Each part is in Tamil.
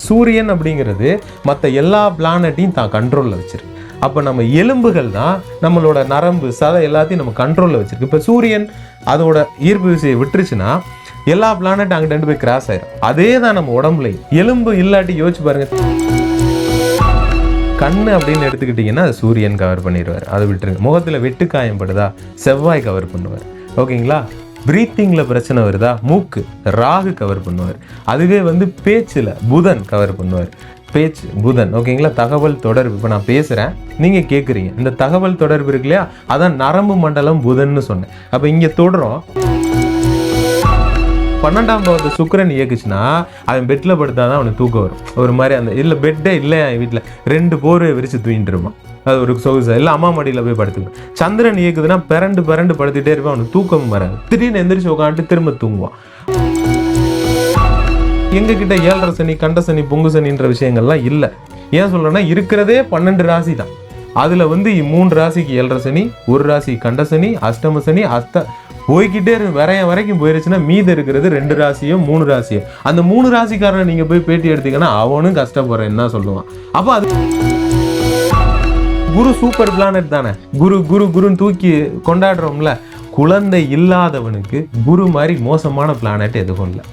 சூரியன் அப்படிங்கிறது மற்ற எல்லா பிளானட்டையும் தான் கண்ட்ரோலில் வச்சிருக்கு. அப்போ நம்ம எலும்புகள் தான் நம்மளோட நரம்பு சதை எல்லாத்தையும் நம்ம கண்ட்ரோலில் வச்சிருக்கு. இப்போ சூரியன் அதோட ஈர்ப்பு விசையை விட்டுருச்சுன்னா எல்லா பிளானட் அங்கிட்டு போய் கிராஸ் ஆயிடும். அதே தான் நம்ம உடம்புல எலும்பு இல்லாட்டி யோசிச்சு பாருங்க. கண்ணு அப்படின்னு எடுத்துக்கிட்டிங்கன்னா அது சூரியன் கவர் பண்ணிடுவார், அதை விட்டுருங்க. முகத்தில் வெட்டுக்காயம் படுதா செவ்வாய் கவர் பண்ணுவார். ஓகேங்களா? பிரீத்திங்கில் பிரச்சனை வருதா மூக்கு ராகு கவர் பண்ணுவார். அதுவே பேச்சில் புதன் கவர் பண்ணுவார், பேச்சு புதன். ஓகேங்களா? தகவல் தொடர்பு. இப்போ நான் பேசுகிறேன், நீங்கள் கேட்குறீங்க, இந்த தகவல் தொடர்பு இருக்கு இல்லையா, அதான் நரம்பு மண்டலம் புதன்னு சொன்னேன். அப்போ இங்கே தொடரும் 12ஆம் பாவத்தை சுக்கிரன் இயக்குச்சுன்னா அவன் பெட்டில் படுத்தாதான் அவனுக்கு தூக்கம் வரும். ஒரு மாதிரி அந்த இல்லை பெட்டே இல்லை என் வீட்டில் 2 போர்வை விரிச்சு தூங்கிட்டு இருப்பான், அது ஒரு சொகுசா. இல்லை அம்மா மடியில் போய் படுத்துக்குவேன். சந்திரன் இயக்குதுன்னா பிறண்டு படுத்துட்டே இருப்பான், அவனுக்கு தூக்கமும் வராது. திடீர்னு எந்திரிச்சு உட்காந்துட்டு திரும்ப தூங்குவான். எங்ககிட்ட 7.5 சனி கண்ட சனி பொங்கு சனின்ற விஷயங்கள்லாம் இல்லை. ஏன் சொல்றேன்னா இருக்கிறதே 12 ராசி தான். அதுல 3 ராசிக்கு 7.5 சனி, 1 ராசி கண்ட சனி, அஷ்டம சனி, போய்கிட்டே வரைக்கும் போயிருச்சுன்னா மீது இருக்கிறது 2 ராசியோ 3 ராசியோ. அந்த 3 ராசிக்காரனை நீங்க போய் பேட்டி எடுத்தீங்கன்னா அவனும் கஷ்டப்படுறேன் தான் சொல்லுவான். அப்போ அது குரு சூப்பர் பிளானட் தானே. குருன்னு தூக்கி கொண்டாடுறோம்ல. குழந்தை இல்லாதவனுக்கு குரு மாதிரி மோசமான பிளானட் எதுவும் இல்லை.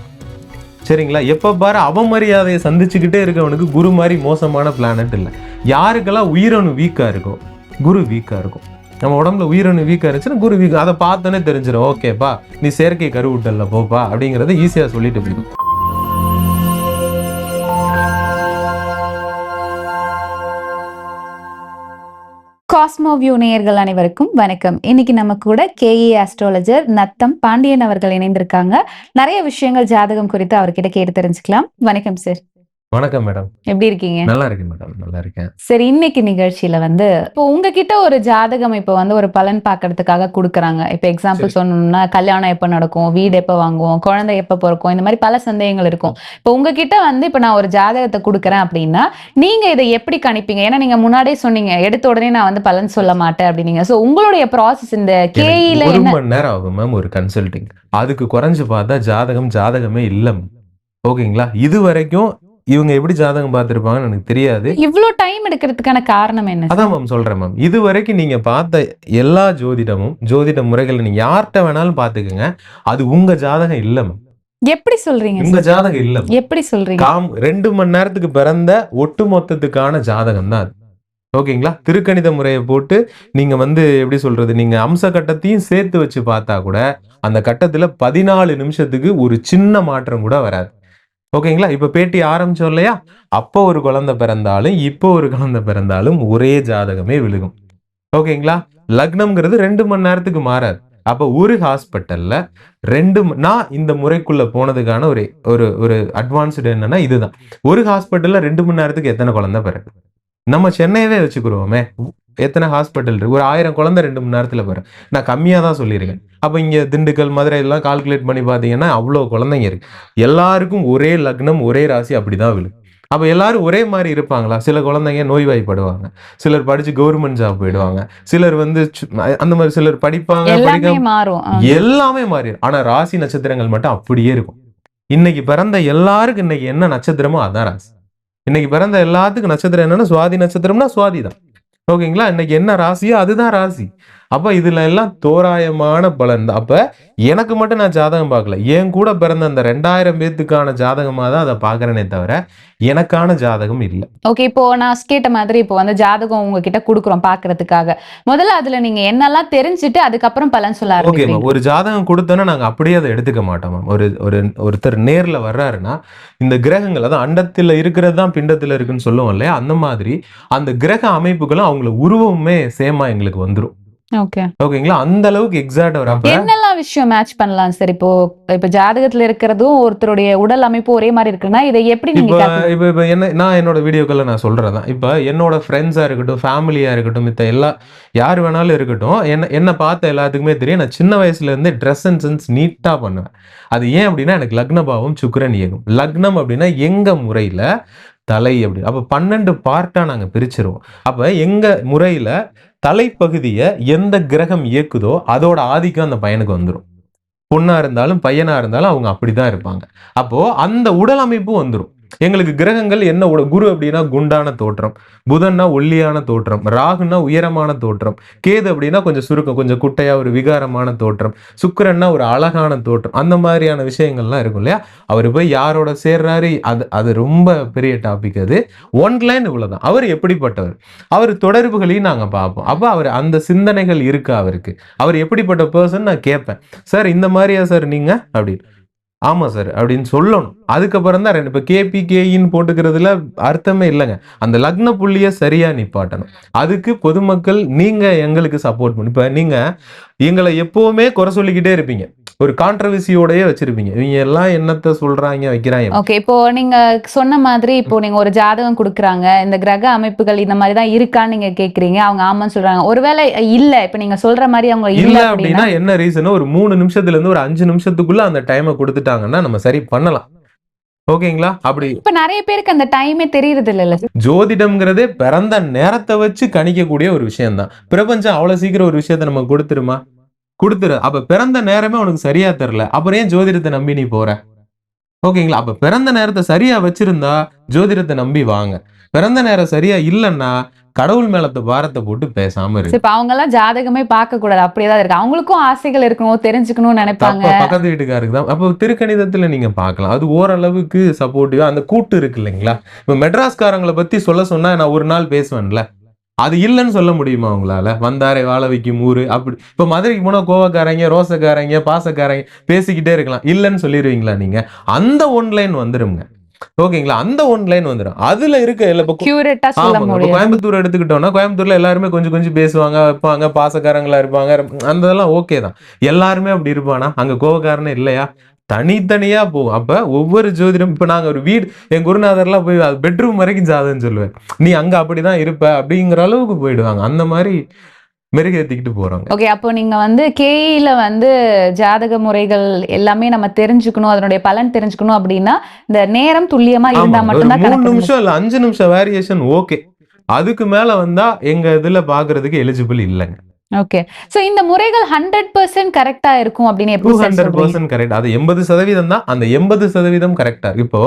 சரிங்களா? எப்போ பாரு அவமரியாதையை சந்திச்சுக்கிட்டே இருக்கவனுக்கு குரு மாதிரி மோசமான பிளானட் இல்லை. யாருக்கெல்லாம் உயிரணு வீக்காக இருக்கும், குரு வீக்காக இருக்கும். நம்ம உடம்புல உயிரணு வீக்காக இருந்துச்சுன்னா குரு வீக், அதை பார்த்தோன்னே தெரிஞ்சிடும். ஓகேப்பா நீ செயற்கை கருவூட்டல்ல போப்பா அப்படிங்கிறத ஈஸியாக சொல்லிட்டு போயிடும். காஸ்மோவியூ நேயர்கள் அனைவருக்கும் வணக்கம். இன்னைக்கு நம்ம கூட கேஇ ஆஸ்ட்ராலஜர் நத்தம் பாண்டியன் அவர்கள் இணைந்திருக்காங்க. நிறைய விஷயங்கள் ஜாதகம் குறித்து அவர்கிட்ட கேட்டு தெரிஞ்சுக்கலாம். வணக்கம் சார். வணக்கம் மேடம், எப்படி இருக்கீங்க? நல்லா இருக்கேன் மேடம், நல்லா இருக்கேன். சரி, இன்னைக்கு நிகழ்ச்சியில இப்போ உங்ககிட்ட ஒரு ஜாதகம் ஒரு பலன் பாக்குறதுக்காக கொடுக்குறாங்க. இப்ப எக்ஸாம்பிள் சொல்லணும்னா கல்யாணம் எப்ப நடக்கும், வீடு எப்ப வாங்குவோம், குழந்தை எப்ப பிறக்கும், இந்த மாதிரி பல சந்தேகங்கள் இருக்கும். இப்போ உங்ககிட்ட இப்ப நான் ஒரு ஜாதகத்தை கொடுக்குறேன் அப்படின்னா நீங்க இதை எப்படி கணிப்பீங்க? ஏன்னா நீங்க முன்னாடியே சொன்னீங்க எடுத்த உடனே நான் பலன் சொல்ல மாட்டேன் அப்படின்னீங்க. சோ உங்களுடைய ப்ராசஸ் இந்த கேஇல 1 மணி நேரம் ஆகும் மேம் ஒரு கன்சல்டிங். அதுக்கு குறைஞ்சு பார்த்தா ஜாதகமே இல்ல. ஓகேங்களா? இது வரைக்கும் இவங்க எப்படி ஜாதகம் பார்த்திருப்பாங்கன்னு எனக்கு தெரியாது. இவ்வளவு டைம் எடுக்கிறதுக்கான காரணம் என்ன? அதான் மேம் சொல்றேன் மேம். இது வரைக்கும் நீங்க பார்த்த எல்லா ஜோதிட முறைகள் நீங்க யார்கிட்ட வேணாலும் பாத்துக்கோங்க, அது உங்க ஜாதகம் இல்ல மேம். எப்படி சொல்றீங்க? உங்க ஜாதகம் இல்ல. எப்படி சொல்றீங்க? 2 மணி நேரத்துக்கு பிறந்த ஒட்டு மொத்தத்துக்கான ஜாதகம் தான் அது. ஓகேங்களா? திருக்கணித முறையை போட்டு நீங்க எப்படி சொல்றது, நீங்க அம்ச கட்டத்தையும் சேர்த்து வச்சு பார்த்தா கூட அந்த கட்டத்துல 14 நிமிஷத்துக்கு ஒரு சின்ன மாற்றம் கூட வராது. ஓகேங்களா? இப்ப பேட்டி ஆரம்பிச்சோம் இல்லையா, அப்போ ஒரு குழந்தை பிறந்தாலும் இப்போ ஒரு குழந்தை பிறந்தாலும் ஒரே ஜாதகமே விழுகும். ஓகேங்களா? லக்னம்ங்கிறது 2 மணி நேரத்துக்கு மாறாது. அப்ப ஒரு ஹாஸ்பிட்டல்ல நான் இந்த முறைக்குள்ள போனதுக்கான ஒரு அட்வான்ஸ்டு என்னன்னா இதுதான். ஒரு ஹாஸ்பிட்டல்ல 2 மணி நேரத்துக்கு எத்தனை குழந்தை பிறகு? நம்ம சென்னையவே வச்சுக்கிறோமே, எத்தனை ஹாஸ்பிட்டல் இருக்கு? ஒரு 1000 குழந்தை 2 மணி நேரத்துல பிறகு. நான் கம்மியா தான் சொல்லியிருக்கேன். அப்ப இங்க திண்டுக்கல் மதுரை எல்லாம் கால்குலேட் பண்ணி பாத்தீங்கன்னா அவ்வளவு குழந்தைங்க இருக்கு. எல்லாருக்கும் ஒரே லக்னம் ஒரே ராசி அப்படிதான் விழுது. அப்ப எல்லாரும் ஒரே மாதிரி இருப்பாங்களா? சில குழந்தைங்க நோய்வாய்ப்படுவாங்க, சிலர் படிச்சு கவர்மெண்ட் ஜாப் போயிடுவாங்க, சிலர் அந்த மாதிரி சிலர் படிப்பாங்க, எல்லாமே மாறிடும். ஆனா ராசி நட்சத்திரங்கள் மட்டும் அப்படியே இருக்கும். இன்னைக்கு பிறந்த எல்லாருக்கும் இன்னைக்கு என்ன நட்சத்திரமோ அதான் ராசி. இன்னைக்கு பிறந்த எல்லாத்துக்கும் நட்சத்திரம் என்னன்னா சுவாதி நட்சத்திரம்னா சுவாதி தான். ஓகேங்களா? இன்னைக்கு என்ன ராசியோ அதுதான் ராசி. அப்ப இதுல எல்லாம் தோராயமான பலன் தான். அப்ப எனக்கு மட்டும் நான் ஜாதகம் பார்க்கல, என் கூட பிறந்த அந்த 2000 பேத்துக்கான ஜாதகமா தான் அதை பாக்குறேனே தவிர எனக்கான ஜாதகம் இல்ல. ஓகே, இப்போ நான் கேட்ட மாதிரி இப்போ ஜாதகம் உங்ககிட்ட குடுக்குறோம் பாக்குறதுக்காக. முதல்ல அதுல நீங்க என்னெல்லாம் தெரிஞ்சுட்டு அதுக்கப்புறம் பலன் சொல்ல ஆரம்பிப்பீங்க. ஒரு ஜாதகம் கொடுத்தோன்னா நாங்க அப்படியே அதை எடுத்துக்க மாட்டோம். ஒருத்தர் நேர்ல வர்றாருன்னா இந்த கிரகங்கள், அதான் அண்டத்துல இருக்கிறது தான் பிண்டத்துல இருக்குன்னு சொல்லுவோம் இல்லையா, அந்த மாதிரி அந்த கிரக அமைப்புகளும் அவங்கள உருவமே சேமா எங்களுக்கு வந்துரும். ஓகேங்களா? அந்த அளவுக்கு எக்ஸாக்ட் வரப்ப என்னெல்லாம் விஷயம் மேட்ச் பண்ணலாம் சார்? இப்போ ஜாதகத்துல இருக்கிறதும் ஒருத்தருடைய உடல் அமைப்பு ஒரே மாதிரி இருக்குன்னா இதை எப்படி நீங்க இப்ப நான் என்னோட வீடியோக்கள்ல நான் சொல்றதான், இப்ப என்னோட ஃப்ரெண்ட்ஸா இருக்கட்டும், ஃபேமிலியா இருக்கட்டும், மித்த யார் வேணாலும் இருக்கட்டும், என்ன பார்த்த எல்லாத்துக்குமே தெரியும் நான் சின்ன வயசுல இருந்தே ட்ரெஸ் அண்ட் சென்ஸ் நீட்டா பண்ணுவேன். அது ஏன் அப்படின்னா எனக்கு லக்னபாவம் சுக்கிரன் இயக்கும். லக்னம் அப்படின்னா எங்க முறையில தலை அப்படி. அப்ப 12 பார்ட்டா நாங்க பிரிச்சிருவோம். அப்ப எங்க முறையில தலைப்பகுதியை எந்த கிரகம் இயக்குதோ அதோட ஆதிக்கம் அந்த பையனுக்கு வந்துடும். பொண்ணா இருந்தாலும் பையனா இருந்தாலும் அவங்க அப்படிதான் இருப்பாங்க. அப்போ அந்த உடல் அமைப்பு வந்துடும். எங்களுக்கு கிரகங்கள் என்ன குரு அப்படின்னா குண்டான தோற்றம், புதன்னா ஒல்லியான தோற்றம், ராகுன்னா உயரமான தோற்றம், கேது அப்படின்னா கொஞ்சம் சுருக்கம், கொஞ்சம் குட்டையா ஒரு விகாரமான தோற்றம், சுக்கிரன்னா ஒரு அழகான தோற்றம், அந்த மாதிரியான விஷயங்கள்லாம் இருக்கும் இல்லையா. அவர் போய் யாரோட சேர்றாரு, அது ரொம்ப பெரிய டாபிக். அது ஒன்லைன் இவ்வளவுதான். அவர் எப்படிப்பட்டவர், அவர் தொடர்புகளையும் நாங்க பார்ப்போம். அப்ப அவர் அந்த சிந்தனைகள் இருக்கு அவருக்கு, அவர் எப்படிப்பட்ட பர்சன் நான் கேட்பேன். சார் இந்த மாதிரியா சார் நீங்க அப்படின்னு, ஆமா சார் அப்படின்னு சொல்லணும். அதுக்கப்புறம் தான் ரெண்டு. இப்ப கேபிகேன்னு போட்டுக்கிறதுல அர்த்தமே இல்லைங்க. அந்த லக்ன புள்ளிய சரியா நிப்பாட்டணும். அதுக்கு பொதுமக்கள் நீங்க எங்களுக்கு சப்போர்ட் பண்ணு. இப்ப நீங்க எங்களை எப்பவுமே குறை சொல்லிக்கிட்டே இருப்பீங்க, ஒரு கான்ட்ரவர்சியோடயே வச்சிருப்பீங்க. இவங்க எல்லாம் என்னத்த சொல்றாங்க வைக்கிறாங்க. ஓகே, இப்போ நீங்க சொன்ன மாதிரி இப்போ நீங்க ஒரு ஜாதகம் கொடுக்குறாங்க, இந்த கிரக அமைப்புகள் இந்த மாதிரி தான் இருக்கான்னு நீங்க கேக்குறீங்க, அவங்க ஆமான்னு சொல்றாங்க. ஒருவேளை இல்ல, இப்ப நீங்க சொல்ற மாதிரி அவங்க இல்ல இல்ல அப்படின்னா அப்படின்னா என்ன ரீசன், ஒரு 3 நிமிஷத்துல இருந்து ஒரு 5 நிமிஷத்துக்குள்ள அந்த டைமை கொடுத்துட்டாங்கன்னா நம்ம சரி பண்ணலாம். ஓகேங்களா. அப்படி இப்ப நிறைய பேருக்கு அந்த டைமே தெரியறது இல்ல. ஜோதிடம்ங்கிறதே பிறந்த நேரத்தை வச்சு கணிக்கக்கூடிய ஒரு விஷயம் தான். பிரபஞ்சம் அவ்வளவு சீக்கிரம் ஒரு விஷயத்த நம்ம கொடுத்துருமா? கொடுத்துரு. அப்ப பிறந்த நேரமே உனக்கு சரியா தெரியல, அப்புறம் ஏன் ஜோதிடத்தை நம்பி நீ போற? ஓகேங்களா. அப்ப பிறந்த நேரத்தை சரியா வச்சிருந்தா ஜோதிடத்தை நம்பி வாங்க. பிறந்த நேரம் சரியா இல்லைன்னா கடவுள் மேலத்த பாரத்தை போட்டு பேசாம இருக்கு. இப்ப அவங்க எல்லாம் ஜாதகமே பார்க்க கூடாது, அப்படியேதான் இருக்கு. அவங்களுக்கும் ஆசைகள் இருக்கணும், தெரிஞ்சுக்கணும்னு நினைப்பாங்க. பக்கத்து வீட்டுக்காருக்கு தான். அப்போ திருக்கணிதத்துல நீங்க பார்க்கலாம், அது ஓரளவுக்கு சப்போர்ட்டிவா அந்த கூட்டு இருக்கு இல்லைங்களா. இப்ப மெட்ராஸ்காரங்களை பத்தி சொல்ல சொன்னா நான் ஒரு நாள் பேசுவேன்ல, அது இல்லைன்னு சொல்ல முடியுமா உங்களால? வந்தாரை வாழ வைக்கும் ஊரு அப்படி. இப்ப மதுரைக்கு போனா கோவக்காரங்க, ரோசக்காரங்க, பாசக்காரங்க பேசிக்கிட்டே இருக்கலாம், இல்லைன்னு சொல்லிடுவீங்களா நீங்க? அந்த ஒன்லைன் வந்துருங்க. ஓகேங்களா. அந்த ஒன்லைன் வந்துடும். அதுல இருக்க கியூரேட்டா சொல்ல முடியும். கோயம்புத்தூர் எடுத்துக்கிட்டோம்னா, கோயம்புத்தூர்ல எல்லாருமே கொஞ்சம் கொஞ்சம் பேசுவாங்க, வைப்பாங்க, பாசக்காரங்களா இருப்பாங்க, அந்த இதெல்லாம் ஓகே தான். எல்லாருமே அப்படி இருப்பானா? அங்க கோவக்காரனே இல்லையா? தனித்தனியா போகும். அப்ப ஒவ்வொரு ஜோதிடம், இப்ப நாங்க ஒரு வீடு, என் குருநாதர்லாம் போய் பெட்ரூம் வரைக்கும் ஜாதகம் சொல்லுவேன், நீ அங்க அப்படிதான் இருப்ப அப்படிங்கிற அளவுக்கு போயிடுவாங்க. அந்த மாதிரி மெருகேத்திக்கிட்டு போறாங்க. ஓகே, அப்போ நீங்க வந்து கேஇல வந்து ஜாதக முறைகள் எல்லாமே நம்ம தெரிஞ்சுக்கணும், அதனுடைய பலன் தெரிஞ்சுக்கணும் அப்படின்னா இந்த நேரம் துல்லியமா இருந்தா மட்டும்தான் 3 நிமிஷம் இல்ல 5 நிமிஷம் வேரியேஷன் ஓகே. அதுக்கு மேல வந்தா எங்க இதுல பாக்குறதுக்கு எலிஜிபிள் இல்லைங்க. ஓகே, சோ இந்த முறைகள் 100% கரெக்டா இருக்கும் அப்படின்னு எப்படி சார் சொல்றீங்க? 200% கரெக்ட். அது 80% தான். அந்த 80% கரெக்டா இருக்கு. இப்போ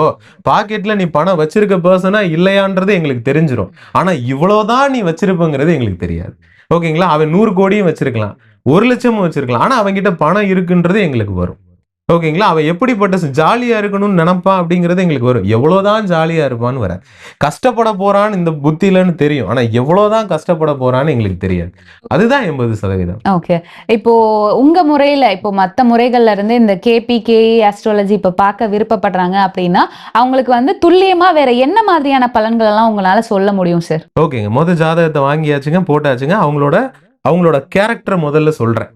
பாக்கெட்ல நீ பணம் வச்சிருக்க பர்சனா இல்லையான்றது எங்களுக்கு தெரிஞ்சிடும். ஆனா இவ்வளவுதான் நீ வச்சிருப்பங்கிறது எங்களுக்கு தெரியாது. ஓகேங்களா. அவன் 100 கோடியும் வச்சிருக்கலாம், 1 லட்சமும் வச்சிருக்கலாம். ஆனா அவன்கிட்ட பணம் இருக்குன்றது எங்களுக்கு வரும். ஓகேங்களா. அவன் எப்படிப்பட்ட ஜாலியா இருக்கணும்னு நினைப்பான் அப்படிங்கிறது எங்களுக்கு வரும். எவ்வளவுதான் ஜாலியா இருப்பான்னு வர, கஷ்டப்பட போறான்னு இந்த புத்திலன்னு தெரியும், ஆனா எவ்வளவுதான் கஷ்டப்பட போறான்னு எங்களுக்கு தெரியாது. அதுதான் 80%. ஓகே, இப்போ உங்க முறையில இப்போ மத்த முறைகள்ல இருந்து இந்த கேபிகேஇ ஆஸ்ட்ராலஜி இப்ப பார்க்க விருப்பப்படுறாங்க அப்படின்னா அவங்களுக்கு வந்து துல்லியமா வேற என்ன மாதிரியான பலன்கள் எல்லாம் உங்களால சொல்ல முடியும் சார்? ஓகேங்க. முதல் ஜாதகத்தை வாங்கியாச்சுங்க, போட்டாச்சுங்க. அவங்களோட கேரக்டர் முதல்ல சொல்றேன்.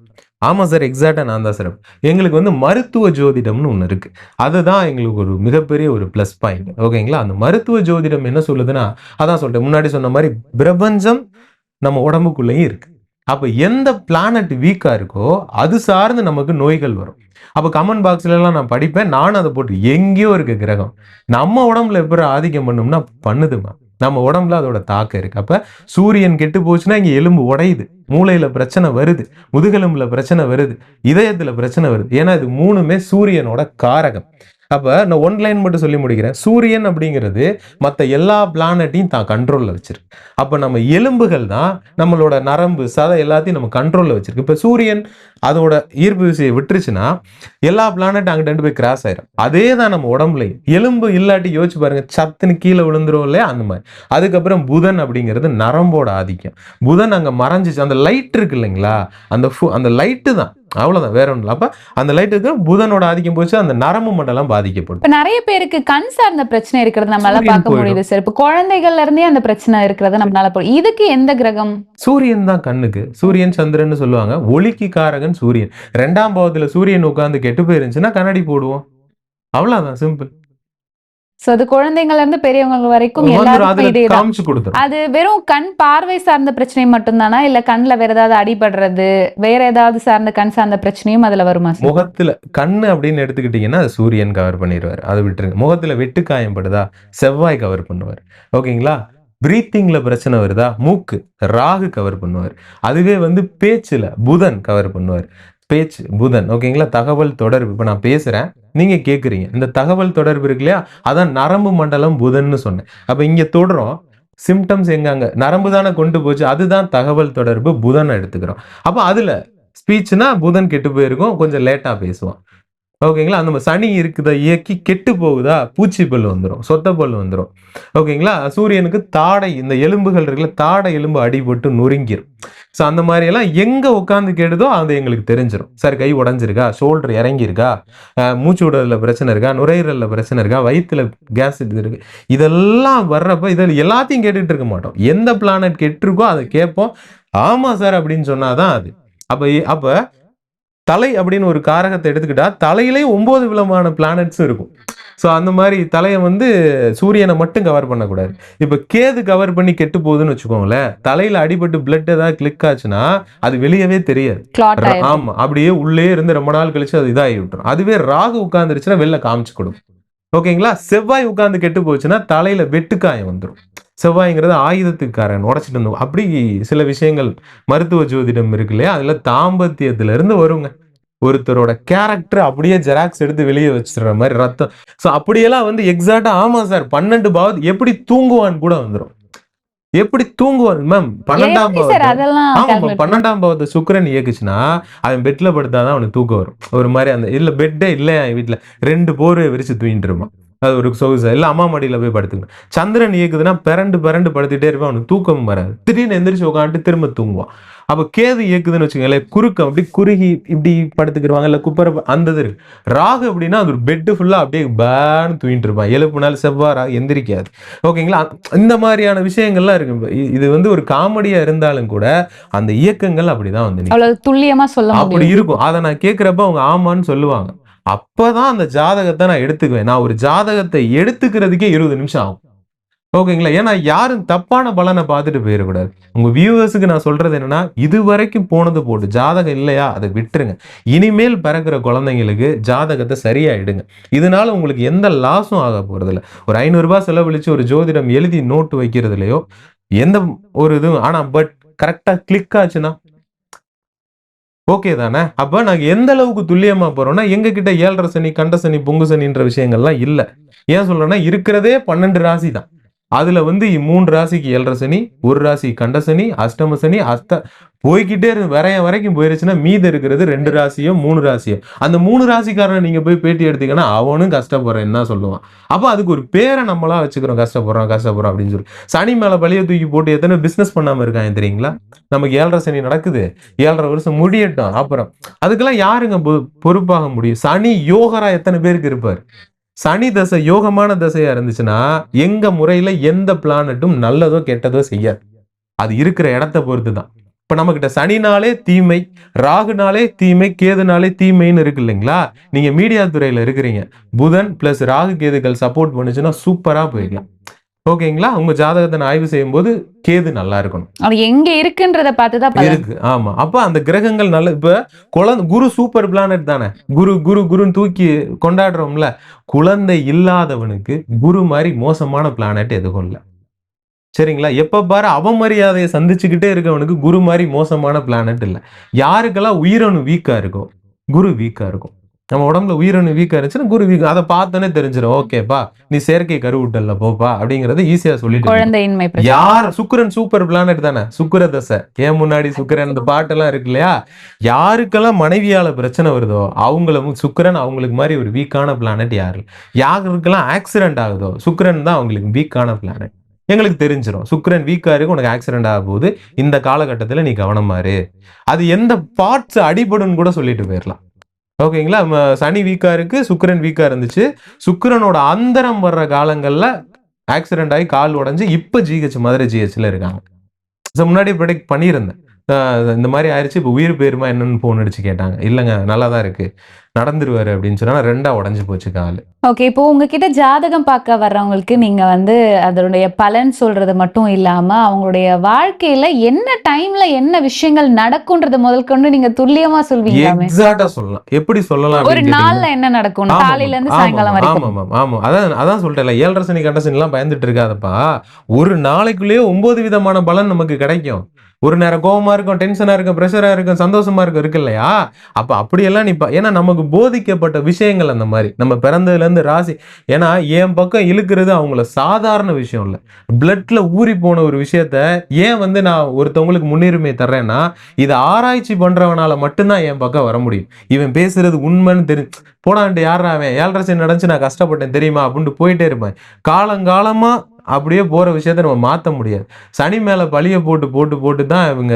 ஆமா சார், எக்ஸாக்டா நான் தான் சார். எங்களுக்கு வந்து மருத்துவ ஜோதிடம்னு ஒண்ணு இருக்கு. அதுதான் எங்களுக்கு ஒரு மிகப்பெரிய ஒரு பிளஸ் பாயிண்ட். ஓகேங்களா. அந்த மருத்துவ ஜோதிடம் என்ன சொல்லுதுன்னா, அதான் சொல்றேன் முன்னாடி சொன்ன மாதிரி பிரபஞ்சம் நம்ம உடம்புக்குள்ளேயும் இருக்கு. அப்ப எந்த பிளானட் வீக்கா இருக்கோ அது சார்ந்து நமக்கு நோய்கள் வரும். அப்ப கமெண்ட் பாக்ஸ்ல எல்லாம் நான் படிப்பேன், நானும் அதை போட்டு எங்கேயோ இருக்க கிரகம் நம்ம உடம்புல எப்படி ஆதிக்கம் பண்ணும்னா பண்ணுதுமா. நம்ம உடம்புல அதோட தாக்கம் இருக்கு. அப்ப சூரியன் கெட்டு போச்சுன்னா இங்க எலும்பு உடையுது, மூளையில பிரச்சனை வருது, முதுகெலும்புல பிரச்சனை வருது, இதயத்துல பிரச்சனை வருது. ஏன்னா இது 3மே சூரியனோட காரகம். அப்ப நான் ஒன்லைன் மட்டும் சொல்லி முடிக்கிறேன். சூரியன் அப்படிங்கிறது மற்ற எல்லா பிளானட்டையும் தான் கண்ட்ரோல்ல வச்சிருக்கு. அப்ப நம்ம எலும்புகள் தான் நம்மளோட நரம்பு சதை எல்லாத்தையும் நம்ம கண்ட்ரோல்ல வச்சிருக்கு. இப்ப சூரியன் அதோட ஈர்ப்பு விசையை விட்டுருச்சுன்னா எல்லா பிளானட் அங்கிட்டு போய் கிராஸ் ஆயிரும். அதே தான் நம்ம உடம்புலையும். எலும்பு இல்லாட்டி யோசிச்சு பாருங்க, சத்துன்னு கீழே விழுந்துரும் இல்லையா, அந்த மாதிரி. அதுக்கப்புறம் புதன் அப்படிங்கிறது நரம்போட ஆதிக்கம். புதன் அங்க மறைஞ்சிச்சு, அந்த லைட் இருக்கு இல்லைங்களா, அந்த லைட்டு தான், அவ்வளவுதான், வேற ஒன்றும் இல்லை. அப்ப அந்த லைட்டுக்கு புதனோட ஆதிக்கம் போச்சு, அந்த நரம்பு மண்டலம் பாதிக்கப்படும். இப்ப நிறைய பேருக்கு கண் சார்ந்த பிரச்சனை இருக்கிறது நம்மளால பார்க்க முடியுது சார். இப்ப குழந்தைகள்ல இருந்தே அந்த பிரச்சனை இருக்கிறது நம்மளால இதுக்கு எந்த கிரகம்? சூரியன் தான் கண்ணுக்கு. சூரியன் சந்திரன் சொல்லுவாங்க. ஒளிக்கு காரகன் சூரியன். 2ஆம் பாவத்துல சூரியன் உட்கார்ந்து கெட்டு போயிருந்துச்சுன்னா கண்ணாடி போடுவோம். அவ்வளவுதான், சிம்பிள். சோ அது குழந்தைங்கள்ல இருந்து பெரியவங்க வரைக்கும் எல்லாருக்கும் இதேதான். அது வெறும் கண் பார்வை சார்ந்த பிரச்சனை மட்டும்தானா, இல்ல கண்ணுல வேற ஏதாவது அடிபடுறது, வேற ஏதாவது சார்ந்த கண் சார்ந்த பிரச்சனையும் அதுல வருமா? முகத்துல கண்ணு அப்படின்னு எடுத்துக்கிட்டீங்கன்னா அது சூரியன் கவர் பண்ணிடுவார், அதை விட்டுருங்க. முகத்துல வெட்டு காயப்படுதா, செவ்வாய் கவர் பண்ணுவார். ஓகேங்களா. பிரீத்திங்ல பிரச்சனை வருதா, மூக்கு ராகு கவர் பண்ணுவார். அதுவே வந்து பேச்சுல புதன் கவர் பண்ணுவார். பேச்சு புதன். ஓகேங்களா? தகவல் தொடர்பு. இப்ப நான் பேசுறேன், நீங்க கேக்குறீங்க. இந்த தகவல் தொடர்பு இருக்கு இல்லையா? அதான் நரம்பு மண்டலம் புதன்னு சொன்னேன். அப்ப இங்க தொடுறோம். சிம்டம்ஸ் எங்க அங்க நரம்பு தானே கொண்டு போச்சு. அதுதான் தகவல் தொடர்பு, புதனை எடுத்துக்கிறோம். அப்ப அதுல ஸ்பீச்னா புதன் கெட்டு போயிருக்கும், கொஞ்சம் லேட்டா பேசுவான். ஓகேங்களா? அந்த சனி இருக்குதா இயக்கி கெட்டு போகுதா, பூச்சி பல்லு வந்துடும், சொத்த பல்லு வந்துடும். ஓகேங்களா? சூரியனுக்கு தாடை, இந்த எலும்புகள் இருக்குல்ல, தாடை எலும்பு அடிபட்டு நொறுங்கிரும். ஸோ அந்த மாதிரி எல்லாம் எங்க உட்காந்து கேடுதோ அது எங்களுக்கு தெரிஞ்சிடும். சார் கை உடஞ்சிருக்கா, ஷோல்டர் இறங்கியிருக்கா, மூச்சு விடுறதுல பிரச்சனை இருக்கா, நுரையீரல்ல பிரச்சனை இருக்கா, வயிற்றுல கேஸ் இருக்கு, இதெல்லாம் வர்றப்ப இதில் எல்லாத்தையும் கேட்டுட்டு இருக்க மாட்டோம். எந்த பிளானட் கெட்டிருக்கோ அதை கேட்போம். ஆமா சார் அப்படின்னு சொன்னாதான் அது. அப்ப தலை அப்படின்னு ஒரு காரகத்தை எடுத்துக்கிட்டா தலையிலே 9 விதமான பிளானட்ஸ் இருக்கும். ஸோ அந்த மாதிரி தலையை வந்து சூரியனை மட்டும் கவர் பண்ணக்கூடாது. இப்போ கேது கவர் பண்ணி கெட்டு போகுதுன்னு வச்சுக்கோங்களேன், தலையில அடிபட்டு பிளட் ஏதாவது கிளிக் ஆச்சுன்னா அது வெளியவே தெரியாது. ஆமா, அப்படியே உள்ளே இருந்து ரொம்ப நாள் கழிச்சு அது இதாகி விட்டுரும். அதுவே ராகு உட்கார்ந்துருச்சுன்னா வெளில காமிச்சு கொடுக்கும். ஓகேங்களா? செவ்வாய் உட்கார்ந்து கெட்டு போச்சுன்னா தலையில வெட்டுக்காயம் வந்துடும். செவ்வாய்ங்கிறது ஆயுதத்துக்காரன், உடைச்சிட்டு இருந்தோம். அப்படி சில விஷயங்கள் மருத்துவ ஜோதிடம் இருக்கு இல்லையா, அதுல தாம்பத்தியத்துல இருந்து வருங்க. ஒருத்தரோட கேரக்டர் அப்படியே ஜெராக்ஸ் எடுத்து வெளியே வச்சிடுற மாதிரி ரத்தம். ஸோ அப்படியெல்லாம் வந்து எக்ஸாக்டா ஆமா சார் 12 பாவம் எப்படி தூங்குவான்னு கூட வந்துடும். எப்படி தூங்குவான் மேம்? 12ஆம் பாவத்தை 12ஆம் பாவத்தை சுக்கிரன் இயக்குச்சுன்னா அவன் பெட்ல படுத்தாதான் அவனுக்கு தூக்கம் வரும். ஒரு மாதிரி அந்த இல்ல பெட்டே இல்லையா வீட்டுல 2 போர்வை விரிச்சு தூங்கிட்டு இருப்பான். அது ஒரு சொகுசா இல்ல அம்மா மடியில போய் படுத்துக்கணும். சந்திரன் இயக்குதுன்னா பிறண்டு படுத்துட்டே இருப்பான், அவனுக்கு தூக்கம் வராது. திடீர்னு எந்திரிச்சு உட்காந்துட்டு திரும்ப தூங்குவான். அப்ப கேது இயக்குதுன்னு வச்சுக்கோங்களேன், குறுக்கம் அப்படி குறுகி இப்படி படுத்துக்கிடுவாங்க, இல்ல குப்பரை அந்த இது இருக்கு. ராகு அப்படின்னா அது ஒரு பெட்டு ஃபுல்லா அப்படியே பேன்னு தூங்கிட்டு இருப்பான். எழுப்புனாலும் செவ்வாய் ராகு எந்திரிக்காது. ஓகேங்களா? இந்த மாதிரியான விஷயங்கள்லாம் இருக்கு. இது வந்து ஒரு காமெடியா இருந்தாலும் கூட அந்த இயக்கங்கள் அப்படிதான் வந்து துல்லியமா சொல்ல அப்படி இருக்கும். அதை நான் கேட்கிறப்ப அவங்க ஆமான்னு சொல்லுவாங்க. அப்பதான் அந்த ஜாதகத்தை நான் எடுத்துக்குவேன். நான் ஒரு ஜாதகத்தை எடுத்துக்கிறதுக்கே 20 நிமிஷம் ஆகும். ஓகேங்களா? ஏன்னா யாரும் தப்பான பலனை பார்த்துட்டு போயிடக்கூடாது. உங்க வியூவர்ஸுக்கு நான் சொல்றது என்னன்னா, இது வரைக்கும் போனது போட்டு ஜாதகம் இல்லையா அதை விட்டுருங்க. இனிமேல் பிறக்கிற குழந்தைங்களுக்கு ஜாதகத்தை சரியா எடுங்க. இதனால உங்களுக்கு எந்த லாஸும் ஆக போறது இல்லை. ஒரு 500 ரூபாய் செலவழிச்சு ஒரு ஜோதிடம் எழுதி நோட்டு வைக்கிறதுலையோ எந்த ஒரு இதுவும், ஆனா பட் கரெக்டா கிளிக் ஆச்சுன்னா ஓகே தானே? அப்ப நாங்க எந்த அளவுக்கு துல்லியமா போறோம்னா, எங்க கிட்ட 7.5 சனி, கண்ட சனி, பொங்கு சனின்ற விஷயங்கள்லாம் இல்ல. ஏன் சொல்றேன்னா, இருக்கிறதே 12 ராசி தான். அதுல வந்து 3 ராசிக்கு 7.5 சனி, ஒரு ராசி கண்ட சனி, அஷ்டம சனி, போய்கிட்டே இருக்கு. வரைக்கும் போயிருச்சுன்னா மீது இருக்கிறது 2 ராசியோ 3 ராசியோ. அந்த 3 ராசிக்காரனை நீங்க போய் பேட்டி எடுத்தீங்கன்னா அவனும் கஷ்டப்படுறேன்னு தான் சொல்லுவான். அப்ப அதுக்கு ஒரு பேரை நம்மளா வச்சுக்கிறோம், கஷ்டப்படுறோம் அப்படின்னு சொல்லி. சனி மேல பழிய தூக்கி போட்டு எத்தனை பிசினஸ் பண்ணாம இருக்காங்க தெரியுங்களா? நமக்கு 7.5 சனி நடக்குது, 7.5 வருஷம் முடியட்டும், அப்புறம் அதுக்கெல்லாம் யாருங்க பொறுப்பாக முடியும்? சனி யோகரா எத்தனை பேருக்கு இருப்பார்? சனி தசை யோகமான தசையா இருந்துச்சுன்னா எங்க முறையில எந்த பிளானட்டும் நல்லதோ கெட்டதோ செய்யாது. அது இருக்கிற இடத்தை பொறுத்து தான். இப்ப நம்ம கிட்ட சனினாலே தீமை, ராகுனாலே தீமை, கேதுனாலே தீமைன்னு இருக்கு இல்லைங்களா? நீங்க மீடியா துறையில இருக்கிறீங்க, புதன் பிளஸ் ராகு கேதுகள் சப்போர்ட் பண்ணுச்சுன்னா சூப்பரா போயிடலாம். ஓகேங்களா? உங்க ஜாதகத்தை ஆய்வு செய்யும் போது கேது நல்லா இருக்கணும். அது எங்க இருக்குன்றத பார்த்துதான் இருக்கு. ஆமா, அப்ப அந்த கிரகங்கள் நல்ல. இப்ப குரு சூப்பர் பிளானட் தானே. குருன்னு தூக்கி கொண்டாடுறோம்ல. குழந்தை இல்லாதவனுக்கு குரு மாதிரி மோசமான பிளானட் எதுவும் இல்லை. சரிங்களா? எப்ப பாரு அவமரியாதையை சந்திச்சுக்கிட்டே இருக்கவனுக்கு குரு மாதிரி மோசமான பிளானட் இல்லை. யாருக்கெல்லாம் உயிரணு வீக்கா இருக்கோ குரு வீக்கா இருக்கும். நம்ம உடம்புல உயிரணு வீக்கா இருந்துச்சுன்னா குரு வீக், அதை பார்த்தோன்னே தெரிஞ்சிடும். ஓகேப்பா நீ செயற்கை கருவுட்டல்ல போப்பா அப்படிங்கறது ஈஸியா சொல்லிட்டு. யார் சுக்கிரன் சூப்பர் பிளானட் தானே, சுக்கிர தசை ஏன் முன்னாடி சுக்கிரன் இந்த பாட்டெல்லாம் இருக்கு இல்லையா? யாருக்கெல்லாம் மனைவியால பிரச்சனை வருதோ அவங்களுக்கு சுக்கிரன் அவங்களுக்கு மாதிரி ஒரு வீக்கான பிளானட். யாருக்கெல்லாம் ஆக்சிடென்ட் ஆகுதோ சுக்கிரன் தான் அவங்களுக்கு வீக்கான பிளானட். எங்களுக்கு தெரிஞ்சிடும் சுக்கிரன் வீக்கா இருக்கு, உனக்கு ஆக்சிடென்ட் ஆக போகுது, இந்த காலகட்டத்தில் நீ கவனமா இரு. அது எந்த பார்ட்ஸ் அடிபடும் கூட சொல்லிட்டு போயிடலாம். ஓகேங்களா? சனி வீக்கா இருக்கு, சுக்கிரன் வீக்கா இருந்துச்சு, சுக்கிரனோட அந்தரம் வர்ற காலங்கள்ல ஆக்சிடென்ட் ஆகி கால் உடஞ்சு இப்ப ஜிஹெச் மதுரை ஜிஹெச்ல இருக்காங்க. முன்னாடி ப்ரெடிக்ட் பண்ணியிருந்தேன் இந்த மாதிரி ஆயிடுச்சு, இப்போ உயிர் பேருமா என்னன்னு போன் அடிச்சு கேட்டாங்க. இல்லைங்க நல்லா தான் இருக்கு, நடந்துருவாரு அப்படின்னு சொன்னா 2ஆ உடஞ்சு போச்சு கால். ஓகே, இப்போ உங்ககிட்ட ஜாதகம் பார்க்க வர்றவங்களுக்கு நீங்க வந்து அதனுடைய பலன் சொல்றது மட்டும் இல்லாம அவங்களுடைய வாழ்க்கையில என்ன டைம்ல என்ன விஷயங்கள் நடக்கும்ன்றது முதல் கொண்டு நீங்க துல்லியமா சொல்வீங்க. எக்ஸாக்ட்டா சொல்லலாம். எப்படி சொல்லலாம்? ஒரு நாள்ல என்ன நடக்கும் காலையில இருந்து சாயங்காலம் வரைக்கும். ஆமா, அதான் சொல்றேன்ல, 7.5 சனி கண்ட சனி எல்லாம் பயந்துட்டு இருக்காதப்பா. ஒரு நாளைக்குள்ளேயே 9 விதமான பலன் நமக்கு கிடைக்கும். ஒரு நேரம் கோவமா இருக்கும், டென்ஷனா இருக்கும், ப்ரெஷரா இருக்கும், சந்தோஷமா இருக்கு இல்லையா? அப்ப அப்படியெல்லாம் ஏன்னா நமக்கு போதிக்கப்பட்ட விஷயங்கள் அந்த மாதிரி. நம்ம பிறந்ததுல இருந்து ராசி. ஏன்னா என் பக்கம் இழுக்கிறது அவங்கள சாதாரண விஷயம் இல்ல. பிளட்ல ஊறி போன ஒரு விஷயத்த ஏன் வந்து நான் ஒருத்தவங்களுக்கு முன்னுரிமை தர்றேன்னா, இதை ஆராய்ச்சி பண்றவனால மட்டும்தான் என் பக்கம் வர முடியும். இவன் பேசுறது உண்மைன்னு போடான்ட்டு யாரா அவன் 7.5 சனி நடந்துச்சு நான் கஷ்டப்பட்டேன் தெரியுமா அப்படின்ட்டு போயிட்டே இருப்பேன். காலங்காலமா அப்படியே போற விஷயத்த நம்ம மாத்த முடியாது. சனி மேல பழிய போட்டு போட்டு போட்டு தான் இவங்க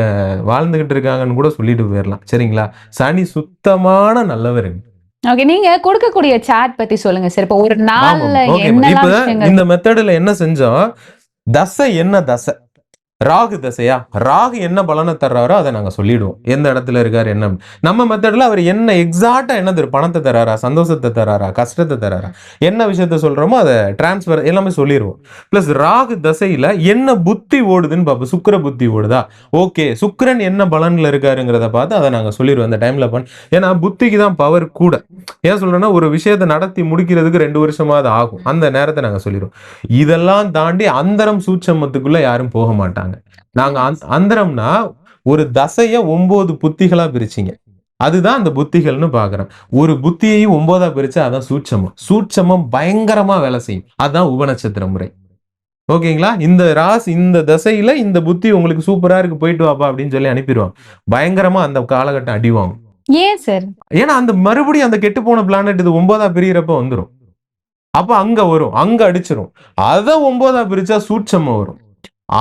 வாழ்ந்துகிட்டு இருக்காங்கன்னு கூட சொல்லிட்டு போயிடலாம். சரிங்களா? சனி சுத்தமான நல்லவருங்க. ஓகே. நீங்க கொடுக்கக்கூடிய சாட் பத்தி சொல்லுங்க சார். இப்ப ஒரு நாள்ல ஓகே. என்னெல்லாம் இப்ப விஷயங்கள் இந்த மெத்தட்ல என்ன செஞ்சோம்? தசை என்ன தசை? ராகு தசையா? ராகு என்ன பலனை தர்றாரோ அதை நாங்க சொல்லிடுவோம். எந்த இடத்துல இருக்காரு என்ன. நம்ம மெத்தட்ல அவர் என்ன எக்ஸாக்டா என்ன தரும்? பணத்தை தராரா, சந்தோஷத்தை தராரா, கஷ்டத்தை தராரா, என்ன விஷயத்த சொல்றோமோ அதை டிரான்ஸ்பர் எல்லாமே சொல்லிடுவோம். பிளஸ் ராகு தசையில என்ன புத்தி ஓடுதுன்னு பார்ப்போம். சுக்கிர புத்தி ஓடுதா? ஓகே, சுக்கிரன் என்ன பலன்ல இருக்காருங்கிறத பார்த்து அதை நாங்க சொல்லிடுவோம் அந்த டைம்ல. ஏன்னா புத்திக்கு தான் பவர் கூட. ஏன் சொல்றேன்னா, ஒரு விஷயத்தை நடத்தி முடிக்கிறதுக்கு 2 வருஷமாவது ஆகும். அந்த நேரத்தை நாங்க சொல்லிடுவோம். இதெல்லாம் தாண்டி அந்தரம் சூட்சமத்துக்குள்ள யாரும் போக மாட்டாங்க. நாங்க அந்தரம்னா ஒரு தசைய 9 புத்திகளா பிரிச்சிங்க. அதுதான் அந்த புத்திகள்னு பாக்குறோம். ஒரு புத்தியையும் 9ஆ பிரிச்சா அதான் சூட்சமம். சூட்சமம் பயங்கரமா வேலை செய்யும். அதான் உபநட்சத்திர முறை. ஓகேங்களா? இந்த ராசி இந்த தசையில இந்த புத்தி உங்களுக்கு சூப்பரா இருக்கு, போயிட்டு வாப்பா அப்படின்னு சொல்லி அனுப்பிடுவாங்க. பயங்கரமா அந்த காலகட்டம் அடிவாங்க. ஏன் சார்? ஏன்னா அந்த மறுபடியும் அந்த கெட்டு போன பிளானட் இது 9ஆ பிரியறப்ப வந்துரும். அப்ப அங்க வரும், அங்க அடிச்சிரும். அத 9ஆ பிரிச்சா சூட்சமம் வரும்.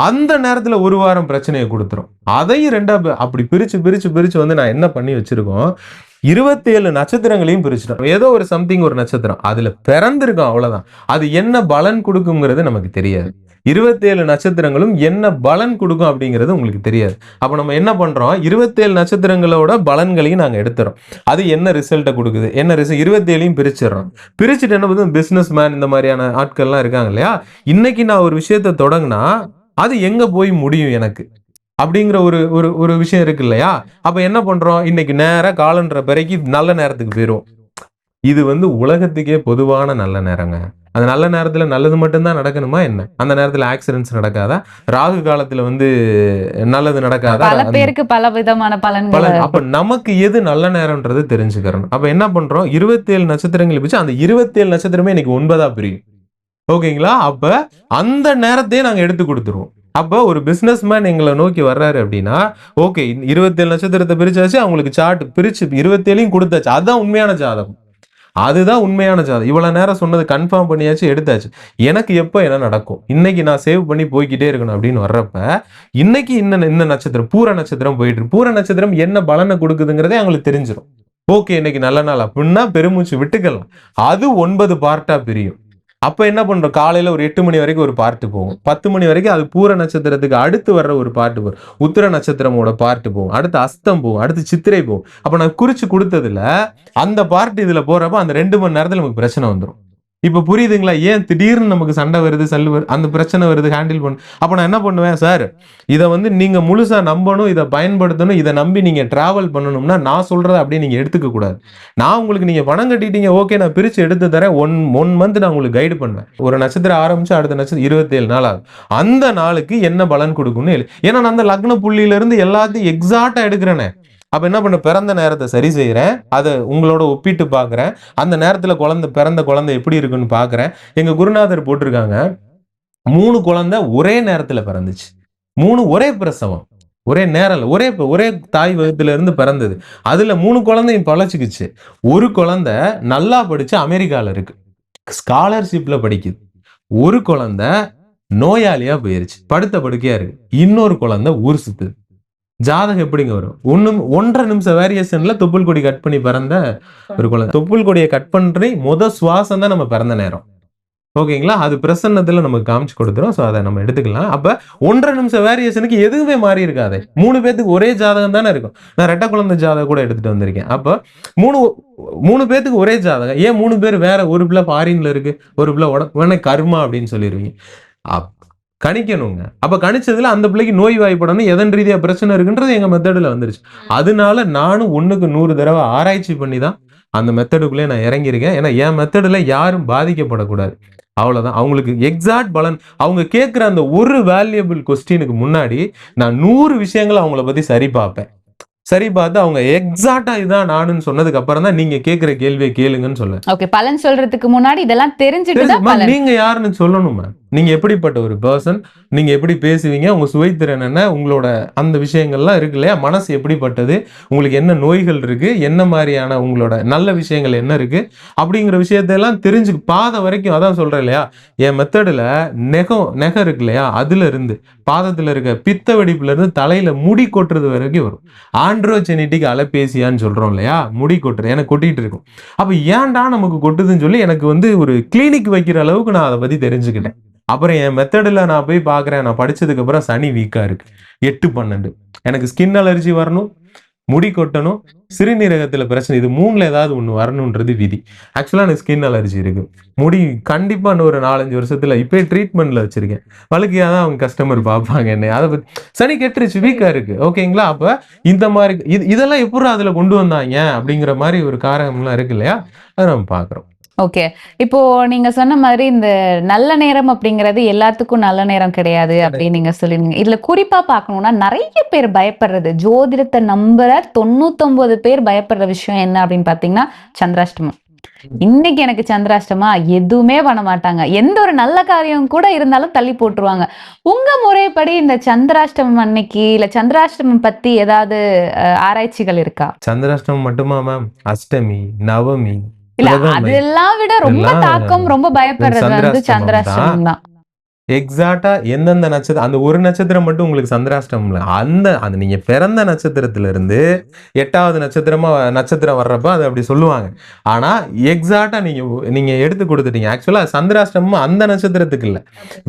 அந்த நேரத்துல ஒரு வாரம் பிரச்சனையை கொடுத்துரும். அதையும் 2ஆ அப்படி பிரிச்சு பிரிச்சு பிரிச்சு வந்து நான் என்ன பண்ணி வச்சிருக்கோம், 27 நட்சத்திரங்களையும் பிரிச்சுட்டோம். ஏதோ ஒரு சம்திங் ஒரு நட்சத்திரம் அதுல பிறந்திருக்கும், அவ்வளவுதான். அது என்ன பலன் கொடுக்குங்கிறது நமக்கு தெரியாது. 27 நட்சத்திரங்களும் என்ன பலன் கொடுக்கும் அப்படிங்கிறது உங்களுக்கு தெரியாது. அப்ப நம்ம என்ன பண்றோம், 27 நட்சத்திரங்களோட பலன்களையும் நாங்க எடுத்துறோம். அது என்ன ரிசல்ட்டை கொடுக்குது, என்ன ரிசல்ட் 27ஐயும் பிரிச்சிடறோம். பிரிச்சுட்டு என்ன பண்ணுது, பிசினஸ் மேன் இந்த மாதிரியான ஆட்கள்லாம் இருக்காங்க இல்லையா, இன்னைக்கு நான் ஒரு விஷயத்தை தொடங்கினா அது எங்க போய் முடியும் எனக்கு அப்படிங்கிற ஒரு ஒரு ஒரு விஷயம் இருக்கு இல்லையா. அப்ப என்ன பண்றோம், இன்னைக்கு நேரா காலன்ற பிறகு நல்ல நேரத்துக்கு போயிரும். இது வந்து உலகத்துக்கே பொதுவான நல்ல நேரங்க. அந்த நல்ல நேரத்துல நல்லது மட்டும்தான் நடக்கணுமா என்ன? அந்த நேரத்துல ஆக்சிடென்ட்ஸ் நடக்காதா? ராகு காலத்துல வந்து நல்லது நடக்காதா? பல பேருக்கு பல விதமான பலன்கள். அப்ப நமக்கு எது நல்ல நேரம்ன்றது தெரிஞ்சுக்கிறோம். அப்ப என்ன பண்றோம், 27 நட்சத்திரங்கள் பிரிச்சு அந்த 27 நட்சத்திரமே இன்னைக்கு 9ஆ பிரியும். ஓகேங்களா? அப்ப அந்த நேரத்தையே நாங்க எடுத்து கொடுத்துருவோம். அப்ப ஒரு பிசினஸ் மேன் எங்களை நோக்கி வர்றாரு அப்படின்னா, ஓகே 27 நட்சத்திரத்தை பிரிச்சாச்சு, அவங்களுக்கு சார்ட் பிரிச்சு 27ஐயும் கொடுத்தாச்சு. அதுதான் உண்மையான ஜாதகம். அதுதான் உண்மையான ஜாதகம். இவ்வளவு நேரம் சொன்னது கன்ஃபார்ம் பண்ணியாச்சு, எடுத்தாச்சு. எனக்கு எப்ப என்ன நடக்கும், இன்னைக்கு நான் சேவ் பண்ணி போய்கிட்டே இருக்கணும் அப்படின்னு வர்றப்ப, இன்னைக்கு இந்த நட்சத்திரம் பூர நட்சத்திரம் போயிட்டு இருக்கு. பூர நட்சத்திரம் என்ன பலனை கொடுக்குதுங்கிறதே அவங்களுக்கு தெரிஞ்சிடும். ஓகே, இன்னைக்கு நல்ல நாள் அப்படின்னா பெருமூச்சு விட்டுக்கலாம். அது 9 பார்ட்டா பிரியும். அப்ப என்ன பண்றோம், காலையில ஒரு 8 மணி வரைக்கும் ஒரு பார்ட்டு போகும். 10 மணி வரைக்கும் அது பூர நட்சத்திரத்துக்கு அடுத்து வர்ற ஒரு பார்ட்டு போகும். உத்திர நட்சத்திரமோட பார்ட்டு போகும். அடுத்து அஸ்தம் போகும். அடுத்து சித்திரை போகும். அப்ப நான் குறிச்சு கொடுத்ததுல அந்த பார்ட் இதுல போறப்ப அந்த 2 மணி நேரத்துல நமக்கு பிரச்சனை வந்துடும். இப்ப புரியுதுங்களா, ஏன் திடீர்னு நமக்கு சண்டை வருது, சல்லு வருது, அந்த பிரச்சனை வருது, ஹேண்டில் பண்ணு. அப்ப நான் என்ன பண்ணுவேன், சார் இதை வந்து நீங்க முழுசா நம்பணும், இதை பயன்படுத்தணும், இதை நம்பி நீங்க டிராவல் பண்ணணும்னா நான் சொல்றதை அப்படியே நீங்க எடுத்துக்க கூடாது. நான் உங்களுக்கு நீங்க பணம் கட்டிட்டீங்க, ஓகே நான் பிரிச்சு எடுத்து தரேன். ஒன் மந்த் நான் உங்களுக்கு கைடு பண்ணுவேன். ஒரு நட்சத்திரம் ஆரம்பிச்சு அடுத்த நட்சத்திரம் 27 நாள் ஆகும். அந்த நாளுக்கு என்ன பலன் கொடுக்கும்னு ஏன்னா நான் அந்த லக்ன புள்ளியில இருந்து எல்லாத்தையும் எக்ஸாக்டா எடுக்கிறேனே. அப்ப என்ன பண்ண, பிறந்த நேரத்தை சரி செய்யறேன், அதை உங்களோட ஒப்பிட்டு பாக்குறேன். அந்த நேரத்துல பிறந்த குழந்தை எப்படி இருக்குன்னு பாக்குறேன். எங்க குருநாதர் போட்டிருக்காங்க, 3 குழந்தை ஒரே நேரத்துல பிறந்துச்சு. 3 ஒரே பிரசவம், ஒரே நேரம், ஒரே தாய் வகுத்துல இருந்து பிறந்தது. அதுல 3 குழந்தையும் பழச்சுக்குச்சு. ஒரு குழந்தை நல்லா படிச்சு அமெரிக்கால இருக்கு, ஸ்காலர்ஷிப்ல படிக்குது. ஒரு குழந்தை நோயாளியா போயிருச்சு, படுத்த படுக்கையா இருக்கு. இன்னொரு குழந்தை ஊர் சுத்துது. ஜாதகம் எப்படிங்க வரும்? 1.5 நிமிஷம் வேரியேஷன்ல தொப்புள் கொடி கட் பண்ணி பிறந்த ஒரு குழந்தை. தொப்புள் கொடியை கட் பண்ற சுவாசம் தான் நம்ம பிறந்த நேரம். ஓகேங்களா? அது பிரசன்னத்துல நமக்கு காமிச்சு கொடுத்துரும். ஸோ அதை நம்ம எடுத்துக்கலாம். அப்ப 1.5 நிமிஷம் வேரியேஷனுக்கு எதுவுமே மாறி இருக்காது. 3 பேத்துக்கு ஒரே ஜாதகம் தானே இருக்கும். நான் ரெட்டை குழந்தை ஜாதகம் கூட எடுத்துட்டு வந்திருக்கேன். அப்ப 3 பேத்துக்கு ஒரே ஜாதகம். ஏன் 3 பேர் வேற, ஒரு பிள்ளை ஃபாரின்ல இருக்கு, ஒரு பிள்ளை உடனே கர்மா அப்படின்னு சொல்லிடுவீங்க. கணிக்கணுங்க. அப்ப கணிச்சதுல அந்த பிள்ளைக்கு நோய் வாய்ப்படணும், எதன் ரீதியா பிரச்சனை இருக்குன்றது எங்க மெத்தடுல வந்துருச்சு. அதனால நானும் 1க்கு 100 தடவை ஆராய்ச்சி பண்ணி தான் அந்த மெத்தடுக்குள்ளே நான் இறங்கியிருக்கேன். ஏன்னா என் மெத்தடுல யாரும் பாதிக்கப்படக்கூடாது. அவ்வளவுதான். அவங்களுக்கு எக்ஸாக்ட் பலன். அவங்க கேட்கிற அந்த ஒரு வேல்யூபிள் கொஸ்டினுக்கு முன்னாடி நான் 100 விஷயங்களை அவங்கள பத்தி சரி பார்ப்பேன். சரி பார்த்து அவங்க எக்ஸாக்டா இதான் நானுன்னு சொன்னதுக்கு அப்புறம் தான் நீங்க கேட்கிற கேள்வியை கேளுங்கன்னு சொல்ல. ஓகே, பலன் சொல்றதுக்கு முன்னாடி இதெல்லாம் தெரிஞ்சுட்டு தான் மேம் பலன். நீங்க யாருன்னு சொல்லணும் மேம். நீங்க எப்படிப்பட்ட ஒரு பர்சன், நீங்க எப்படி பேசுவீங்க, உங்க சுவைத்திறன் என்ன, உங்களோட அந்த விஷயங்கள்லாம் இருக்கு இல்லையா, மனசு எப்படிப்பட்டது, உங்களுக்கு என்ன நோய்கள் இருக்கு, என்ன மாதிரியான உங்களோட நல்ல விஷயங்கள் என்ன இருக்கு அப்படிங்கிற விஷயத்தெல்லாம் தெரிஞ்சு பாதை வரைக்கும். அதான் சொல்றேன் இல்லையா, என் மெத்தடில் நெகம் இருக்கு இல்லையா, அதுல இருந்து பாதத்துல இருக்க பித்த வெடிப்புல இருந்து தலையில முடி கொட்டுறது வரைக்கும் வரும். ஆண்ட்ரோஜெனிட்டிக் அலபேசியான்னு சொல்றோம் இல்லையா, முடி கொட்டுறது எனக்கு கொட்டிட்டு இருக்கும். அப்ப ஏன்டா நமக்கு கொட்டுதுன்னு சொல்லி எனக்கு வந்து ஒரு கிளினிக் வைக்கிற அளவுக்கு நான் அதை பத்தி தெரிஞ்சுக்கிட்டேன். அப்புறம் என் மெத்தடில் நான் போய் பார்க்குறேன். நான் படிச்சதுக்கு அப்புறம் சனி வீக்கா இருக்கு, 8-12 எனக்கு ஸ்கின் அலர்ஜி வரணும், முடி கொட்டணும், சிறுநீரகத்துல பிரச்சனை, இது 3ல ஏதாவது ஒண்ணு வரணும்ன்றது விதி. ஆக்சுவலா எனக்கு ஸ்கின் அலர்ஜி இருக்கு, முடி கண்டிப்பா இன்னும் ஒரு 4-5 வருஷத்துல இப்பயே ட்ரீட்மெண்ட்ல வச்சிருக்கேன். வழுக்கையா தான் அவங்க கஸ்டமர் பார்ப்பாங்க என்ன. அதை பத்தி சனி கெட்டுருச்சு, வீக்கா இருக்கு. ஓகேங்களா? அப்ப இந்த மாதிரி இதெல்லாம் எப்படி அதுல கொண்டு வந்தாங்க அப்படிங்கிற மாதிரி ஒரு காரணம்லாம் இருக்கு இல்லையா, அதை நம்ம பாக்குறோம். ஓகே, இப்போ நீங்க சொன்ன மாதிரி இந்த நல்ல நேரம் அப்படிங்கிறது எல்லாத்துக்கும் நல்ல நேரம் கிடையாது அப்படின்னு நீங்க சொல்லிருந்தீங்க. இதுல குறிப்பா பார்க்கணும்னா நிறைய பேர் பயப்படுறது, ஜோதிடத்தை நம்புற 99 பேர் பயப்படுற விஷயம் என்ன அப்படின்னு பாத்தீங்கன்னா சந்திராஷ்டமம். இன்னைக்கு எனக்கு சந்திராஷ்டமா, எதுவுமே பண்ண மாட்டாங்க. எந்த ஒரு நல்ல காரியம் கூட இருந்தாலும் தள்ளி போட்டுருவாங்க. உங்க முறைப்படி இந்த சந்திராஷ்டமம் அன்னைக்கு இல்ல சந்திராஷ்டமம் பத்தி ஏதாவது ஆராய்ச்சிகள் இருக்கா? சந்திராஷ்டமம் மட்டுமா மேம், அஷ்டமி, நவமி, இல்ல அதெல்லாம் விட ரொம்ப தாக்கம், ரொம்ப பயப்படுறது வந்து சந்திராஷ்டமம் தான். எக்ஸாக்டா எந்தெந்த நட்சத்திரம், அந்த ஒரு நட்சத்திரம் மட்டும் உங்களுக்கு சந்திராஷ்டமம் இல்லை. அந்த நீங்க பிறந்த நட்சத்திரத்துல இருந்து 8வது நட்சத்திரம் வர்றப்ப அதை அப்படி சொல்லுவாங்க. ஆனா எக்ஸாக்டா நீங்க எடுத்து கொடுத்துட்டீங்க. ஆக்சுவலா சந்திராஷ்டமம் அந்த நட்சத்திரத்துக்கு இல்லை,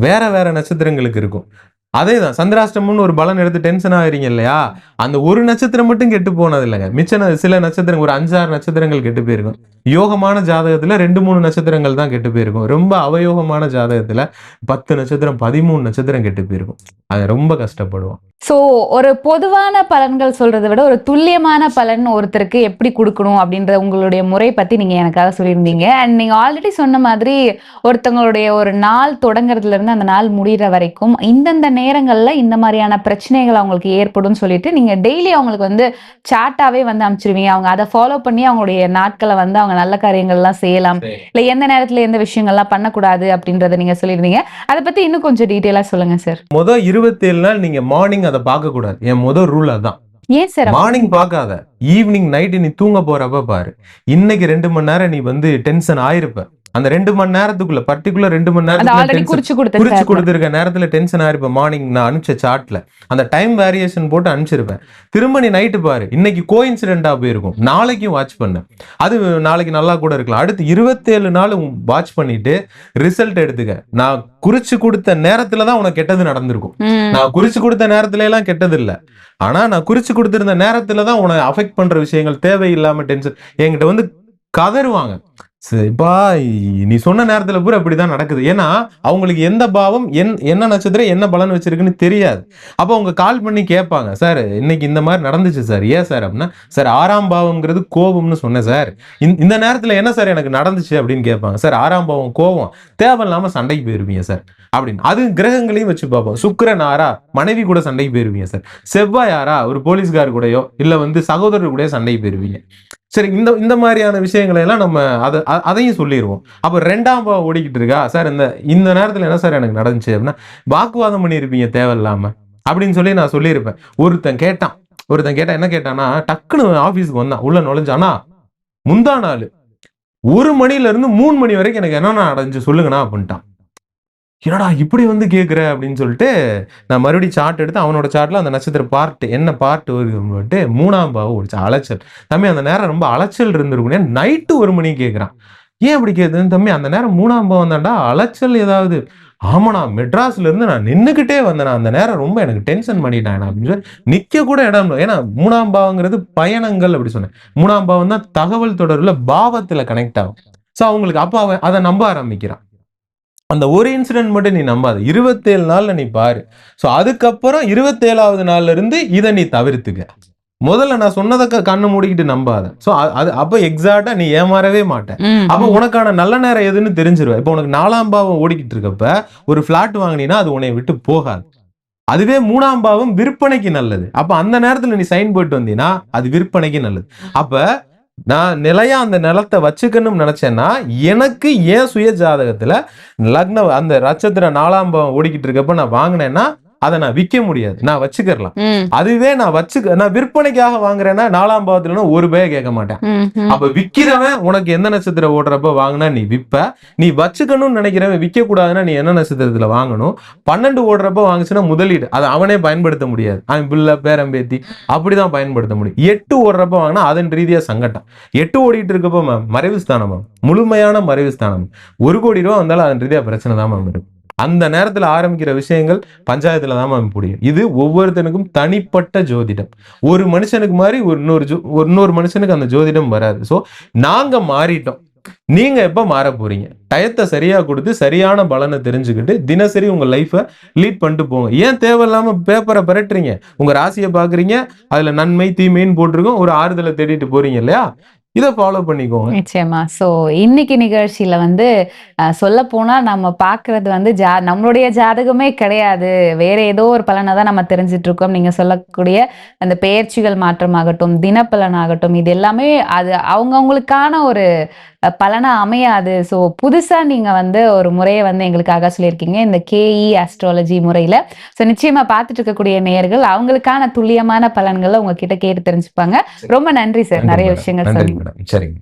வேற வேற நட்சத்திரங்களுக்கு இருக்கும். அதேதான் சந்திராஷ்டமம்னு ஒரு பலன் எடுத்து டென்ஷன் ஆகிறீங்க இல்லையா, அந்த ஒரு நட்சத்திரம் மட்டும் கெட்டு போனது இல்லைங்க. மிச்சம் சில நட்சத்திரம் ஒரு 5-6 நட்சத்திரங்கள் கெட்டு போயிருக்கும். யோகமான ஜாதகத்துல 2-3 நட்சத்திரங்கள் தான் கெட்டு போயிருக்கும். ரொம்ப அவயோகமான ஜாதகத்துல 10 நட்சத்திரம் 13 நட்சத்திரம் கெட்டு போயிருக்கும். அது ரொம்ப கஷ்டப்படுவோம். சோ ஒரு பொதுவான பலன்கள் சொல்றதை விட ஒரு துல்லியமான பலன் ஒருத்தருக்கு எப்படி கொடுக்கணும் அப்படின்ற உங்களுடைய முறை பத்தி நீங்க எனக்காக சொல்லியிருந்தீங்க. அண்ட் நீங்க ஆல்ரெடி சொன்ன மாதிரி ஒருத்தவங்களுடைய ஒரு நாள் தொடங்குறதுல இருந்து அந்த நாள் முடிகிற வரைக்கும் இந்தந்த நேரங்கள்ல இந்த மாதிரியான பிரச்சனைகள் அவங்களுக்கு ஏற்படும் சொல்லிட்டு நீங்க டெய்லி அவங்களுக்கு வந்து சாட்டாவே வந்து அனுப்பிச்சிருவீங்க. அவங்க அதை ஃபாலோ பண்ணி அவங்களுடைய நாட்களை வந்து அவங்க நல்ல காரியங்கள்லாம் செய்யலாம், இல்ல எந்த நேரத்துல எந்த விஷயங்கள்லாம் பண்ணக்கூடாது அப்படின்றத நீங்க சொல்லியிருந்தீங்க. அதை பத்தி இன்னும் கொஞ்சம் டீட்டெயிலா சொல்லுங்க சார். முதல் 27 நாள் நீங்க மார்னிங் அதை பார்க்க கூடாது. என் முதல் ரூல் அதான். ஏன் சார்? மார்னிங் பார்க்காத, ஈவினிங் நைட்டு நீ தூங்க போறப்ப பாரு. இன்னைக்கு 2 மணி நேரம் நீ வந்து டென்ஷன் ஆயிருப்ப, அந்த 2 மணி நேரத்துக்குள்ள பர்டிகுலர் 2 மணி நேரத்துக்கு குறிச்சு கொடுத்திருக்க நேரத்துல டென்ஷன் ஆயிருப்ப. மார்னிங் நான் அனுப்பிச்ச சார்ட்ல அந்த டைம் வேரியேஷன் போட்டு அனுப்பிச்சிருப்பேன். திரும்ப நீ நைட்டு பாரு, இன்னைக்கு கோஇன்சிடென்டா போயிருக்கும், நாளைக்கும் வாட்ச் பண்ணு, அது நாளைக்கு நல்லா கூட இருக்கலாம். அடுத்து 27 நாள் வாட்ச் பண்ணிட்டு ரிசல்ட் எடுத்துக்க. நான் குறிச்சு கொடுத்த நேரத்துல தான் உனக்கு கெட்டது நடந்திருக்கும். நான் குறிச்சு கொடுத்த நேரத்துல எல்லாம் கெட்டது இல்ல, ஆனா நான் குறிச்சு கொடுத்திருந்த நேரத்துலதான் உனக்கு அஃபெக்ட் பண்ற விஷயங்கள் தேவையில்லாம டென்ஷன் என்கிட்ட வந்து கதறுவாங்க. சரிப்பா, நீ சொன்ன நேரத்துல பூரா இப்படிதான் நடக்குது. ஏன்னா அவங்களுக்கு எந்த பாவம் என்ன நட்சத்திரம் என்ன பலன் வச்சிருக்குன்னு தெரியாது. அப்ப அவங்க கால் பண்ணி கேட்பாங்க, சார் இன்னைக்கு இந்த மாதிரி நடந்துச்சு சார். ஏன் சார் அப்படின்னா, சார் 6ஆம் பாவம்ங்கிறது கோபம்னு சொன்னேன் சார், இந்த நேரத்துல என்ன சார் எனக்கு நடந்துச்சு அப்படின்னு கேட்பாங்க. சார் 6ஆம் பாவம் கோபம், தேவையில்லாம சண்டைக்கு போயிருவீங்க சார் அப்படின்னு. அது கிரகங்களையும் வச்சு பார்ப்போம். சுக்கிரன் ஆறா, மனைவி கூட சண்டைக்கு போயிருவீங்க சார். செவ்வாய் ஆறா, ஒரு போலீஸ்கார் கூடயோ இல்ல வந்து சகோதரர் கூட சண்டைக்கு போயிருவீங்க. சரி, இந்த மாதிரியான விஷயங்களை எல்லாம் நம்ம அதையும் சொல்லிடுவோம். அப்ப 2ஆம் பாவம் ஓடிக்கிட்டு இருக்கா, சார் இந்த நேரத்துல என்ன சார் எனக்கு நடந்துச்சு அப்படின்னா, வாக்குவாதம் பண்ணியிருப்பீங்க தேவையில்லாம அப்படின்னு சொல்லி நான் சொல்லியிருப்பேன். ஒருத்தன் கேட்டான் என்ன கேட்டானா, டக்குன்னு ஆபீஸ்க்கு வந்தான், உள்ள நுழைஞ்சானா, முந்தா நாள் 1 மணில இருந்து 3 மணி வரைக்கும் எனக்கு என்னென்ன நடந்துச்சு சொல்லுங்கண்ணா அப்படின்ட்டான். என்னடா இப்படி வந்து கேட்குற அப்படின்னு சொல்லிட்டு நான் மறுபடியும் சார்ட் எடுத்து அவனோட சார்ட்ல அந்த நட்சத்திர என்ன பார்ட் வருது 3ஆம் பாவம் ஓடிச்சு. அலைச்சல் தம்பி, அந்த நேரம் ரொம்ப அலைச்சல் இருந்திருக்கும். நைட்டு 1 மணிக்கு கேட்குறான். ஏன் அப்படி கேட்குதுன்னு தம்பி, அந்த நேரம் 3ஆம் பாவம் தான்டா, அலைச்சல் ஏதாவது. ஆமாண்ணா, மெட்ராஸ்ல இருந்து நான் நின்றுக்கிட்டே வந்தேன், அந்த நேரம் ரொம்ப எனக்கு டென்ஷன் பண்ணிட்டேன் அப்படின்னு சொல்லி நிக்க கூட இடம். ஏன்னா 3ஆம் பாவங்கிறது பயணங்கள் அப்படி சொன்னேன். 3ஆம் பாவம் தான் தகவல் தொடர்புல பாவத்துல கனெக்ட் ஆகும். ஸோ அவங்களுக்கு அப்போ அவன் அதை நம்ப ஆரம்பிக்கிறான். அந்த ஒரு இன்சிடென்ட் மட்டும் நீ நம்பாத, 27 நாள்ல நீ பாரு. ஸோ அதுக்கப்புறம் 27வது நாள்ல இருந்து இதை நீ தவிர்த்துக்க. முதல்ல நான் சொன்னதை கண்ணு மூடிக்கிட்டு நம்பாத. சோ அது அப்ப எக்ஸாக்டா நீ ஏமாறவே மாட்ட. அப்ப உனக்கான நல்ல நேரம் எதுன்னு தெரிஞ்சிருவ. இப்ப உனக்கு 4ஆம் பாவம் ஓடிக்கிட்டு இருக்கப்ப ஒரு பிளாட் வாங்கினீங்கன்னா அது உன்னை விட்டு போகாது. அதுவே 3ஆம் பாவம் விற்பனைக்கு நல்லது. அப்ப அந்த நேரத்துல நீ சைன் போட்டு வந்தீங்கன்னா அது விற்பனைக்கு நல்லது. அப்ப நான் நிலையா அந்த நிலத்தை வச்சுக்கணும்னு நினைச்சேன்னா எனக்கு ஏன் சுய ஜாதகத்துல லக்னம் அந்த நட்சத்திர 4ஆம் பாவம் ஓடிக்கிட்டு இருக்கப்ப நான் வாங்கினேன்னா அதை நான் விற்க முடியாது, நான் வச்சுக்கலாம். அதுவே நான் விற்பனைக்காக வாங்குறேன்னா 4ஆம் பாவத்துல ஒரு பய கேட்க மாட்டேன். அப்ப விக்கிறவன் உனக்கு எந்த நட்சத்திரம் ஓடுறப்ப வாங்கினா நீ விற்ப, நீ வச்சுக்கணும்னு நினைக்கிறவன் விற்க கூடாதுன்னா நீ என்ன நட்சத்திரத்துல வாங்கணும். 12 ஓடுறப்ப வாங்குச்சுன்னா முதலீடு, அதை அவனே பயன்படுத்த முடியாது, அவன் பிள்ளை பேரம்பேத்தி அப்படிதான் பயன்படுத்த முடியும். 8 ஓடுறப்ப வாங்கினா அதன் ரீதியா சங்கட்டம். 8 ஓடிட்டு இருக்கப்ப மறைவு ஸ்தானமா, முழுமையான மறைவு ஸ்தானம். 1 கோடி ரூபாய் வந்தாலும் அதன் ரீதியா பிரச்சனை தான் வரும். அந்த நேரத்துல ஆரம்பிக்கிற விஷயங்கள் பஞ்சாயத்துல தான் முடியும். இது ஒவ்வொருத்தனுக்கும் தனிப்பட்ட ஜோதிடம். ஒரு மனுஷனுக்கு மாதிரி இன்னொரு மனுஷனுக்கு அந்த ஜோதிடம் வராது. சோ நாங்க மாறிட்டோம், நீங்க எப்ப மாற போறீங்க? டயத்தை சரியா கொடுத்து சரியான பலனை தெரிஞ்சுக்கிட்டு தினசரி உங்க லைஃபை லீட் பண்ணிட்டு போங்க. ஏன் தேவையில்லாம பேப்பரை பரட்டுறீங்க? உங்க ராசியை பாக்குறீங்க, அதுல நன்மை தீமைன்னு போட்டிருக்கோம், ஒரு ஆறுதலை தேடிட்டு போறீங்க இல்லையா? இதை ஃபாலோ பண்ணிக்கோங்க. நிச்சயமா. சோ இன்னைக்கு நிகழ்ச்சியில சொல்ல போனா நம்ம பாக்குறது நம்மளுடைய ஜாதகமே கிடையாது, வேற ஏதோ ஒரு பலனை தான் நம்ம தெரிஞ்சிட்டு இருக்கோம். நீங்க சொல்லக்கூடிய அந்த பெயர்ச்சிகள் மாற்றமாகட்டும், தினப்பலன் ஆகட்டும், இது எல்லாமே அது அவங்கவுங்களுக்கான ஒரு பலனா அமையாது. ஸோ புதுசா நீங்க ஒரு முறையை எங்களுக்காக சொல்லியிருக்கீங்க இந்த KE ஆஸ்ட்ராலஜி முறையில. ஸோ நிச்சயமா பார்த்துட்டு இருக்கக்கூடிய நேயர்கள் அவங்களுக்கான துல்லியமான பலன்களை உங்ககிட்ட கேட்டு தெரிஞ்சுப்பாங்க. ரொம்ப நன்றி சார், நிறைய விஷயங்கள் சொன்னீங்க. சரிங்க.